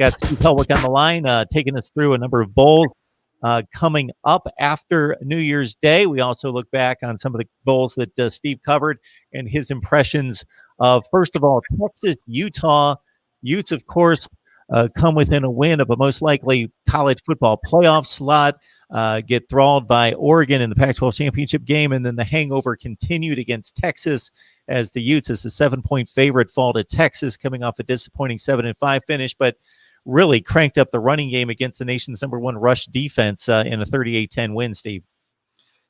Got Steve Helwick on the line, taking us through a number of bowls coming up after New Year's Day. We also look back on some of the bowls that Steve covered and his impressions of, first of all, Texas, Utah. Utes, of course, come within a win of a most likely college football playoff slot, get thralled by Oregon in the Pac-12 championship game, and then the hangover continued against Texas as the Utes, as a 7-point favorite, fall to Texas, coming off a disappointing 7-5 finish, but really cranked up the running game against the nation's #1 rush defense in a 38-10 win, Steve.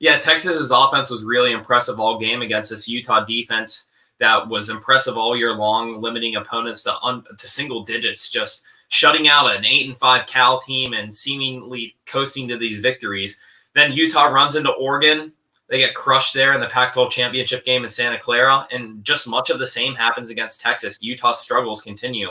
Yeah, Texas's offense was really impressive all game against this Utah defense that was impressive all year long, limiting opponents to single digits, just shutting out an 8-5 Cal team and seemingly coasting to these victories. Then Utah runs into Oregon. They get crushed there in the Pac-12 championship game in Santa Clara, and just much of the same happens against Texas. Utah's struggles continue.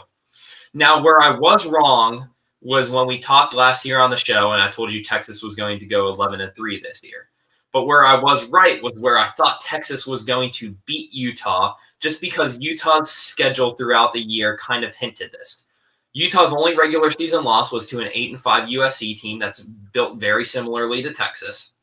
Now, where I was wrong was when we talked last year on the show, and I told you Texas was going to go 11-3 this year. But where I was right was where I thought Texas was going to beat Utah, just because Utah's schedule throughout the year kind of hinted this. Utah's only regular season loss was to an 8-5 USC team that's built very similarly to Texas.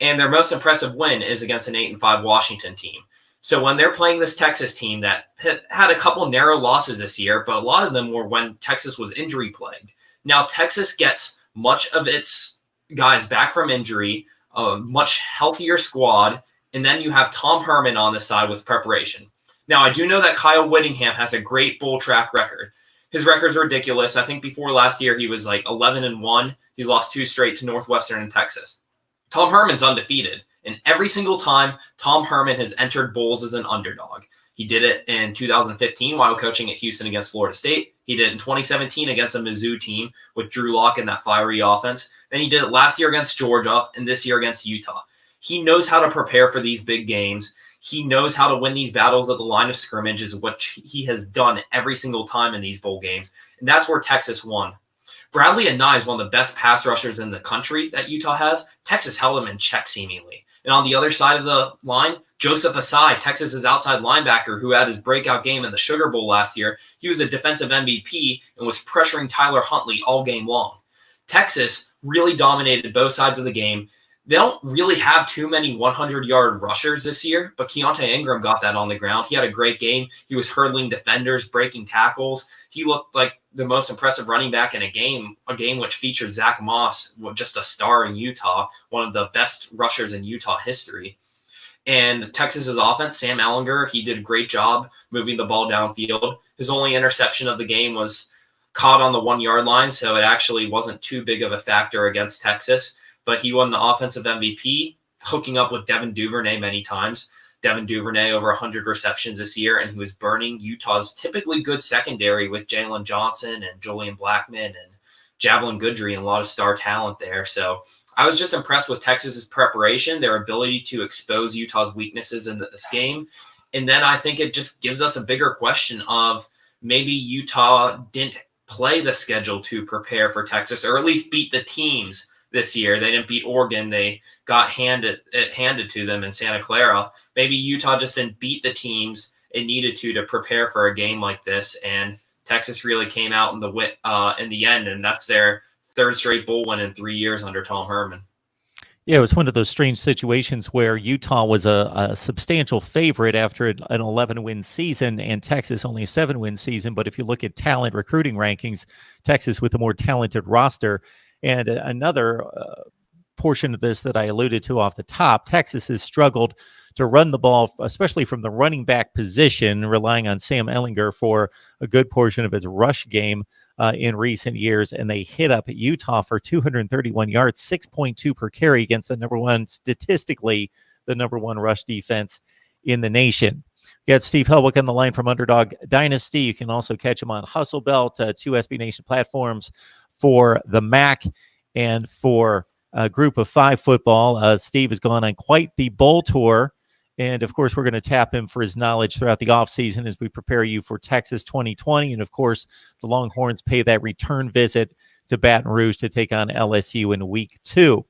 And their most impressive win is against an 8-5 Washington team. So when they're playing this Texas team that had a couple narrow losses this year, but a lot of them were when Texas was injury plagued. Now Texas gets much of its guys back from injury, a much healthier squad, and then you have Tom Herman on the side with preparation. Now I do know that Kyle Whittingham has a great bowl track record. His record's ridiculous. I think before last year he was like 11-1. He's lost 2 straight to Northwestern and Texas. Tom Herman's undefeated. And every single time Tom Herman has entered bowls as an underdog. He did it in 2015 while coaching at Houston against Florida State. He did it in 2017 against a Mizzou team with Drew Lock and that fiery offense. Then he did it last year against Georgia and this year against Utah. He knows how to prepare for these big games. He knows how to win these battles at the line of scrimmage, is what he has done every single time in these bowl games. And that's where Texas won. Bradley Anae is one of the best pass rushers in the country that Utah has. Texas held him in check seemingly. And on the other side of the line, Joseph Asai, Texas's outside linebacker, who had his breakout game in the Sugar Bowl last year. He was a defensive MVP and was pressuring Tyler Huntley all game long. Texas really dominated both sides of the game. They don't really have too many 100-yard rushers this year, but Keontae Ingram got that on the ground. He had a great game. He was hurdling defenders, breaking tackles. He looked like the most impressive running back in a game which featured Zach Moss, just a star in Utah, one of the best rushers in Utah history. And Texas's offense, Sam Ehlinger, he did a great job moving the ball downfield. His only interception of the game was caught on the 1-yard line, so it actually wasn't too big of a factor against Texas. But he won the offensive MVP, hooking up with Devin Duvernay many times. Devin Duvernay over 100 receptions this year, and he was burning Utah's typically good secondary with Jalen Johnson and Julian Blackmon and Javelin Goodry and a lot of star talent there. So I was just impressed with Texas's preparation, their ability to expose Utah's weaknesses in this game. And then I think it just gives us a bigger question of maybe Utah didn't play the schedule to prepare for Texas, or at least beat the teams this year. They didn't beat Oregon. They got handed to them in Santa Clara. Maybe Utah just didn't beat the teams it needed to prepare for a game like this. And Texas really came out in the end, and that's their 3rd straight bowl win in 3 years under Tom Herman. Yeah, it was one of those strange situations where Utah was a substantial favorite after an 11-win season and Texas only a 7-win season. But if you look at talent recruiting rankings, Texas with a more talented roster. And another portion of this that I alluded to off the top, Texas has struggled to run the ball, especially from the running back position, relying on Sam Ehlinger for a good portion of its rush game in recent years. And they hit up Utah for 231 yards, 6.2 per carry against statistically the number one rush defense in the nation. We got Steve Helwick on the line from Underdog Dynasty. You can also catch him on Hustle Belt, 2 SB Nation platforms for the MAC and for a Group of 5 football. Steve has gone on quite the bowl tour. And, of course, we're going to tap him for his knowledge throughout the offseason as we prepare you for Texas 2020. And, of course, the Longhorns pay that return visit to Baton Rouge to take on LSU in week 2.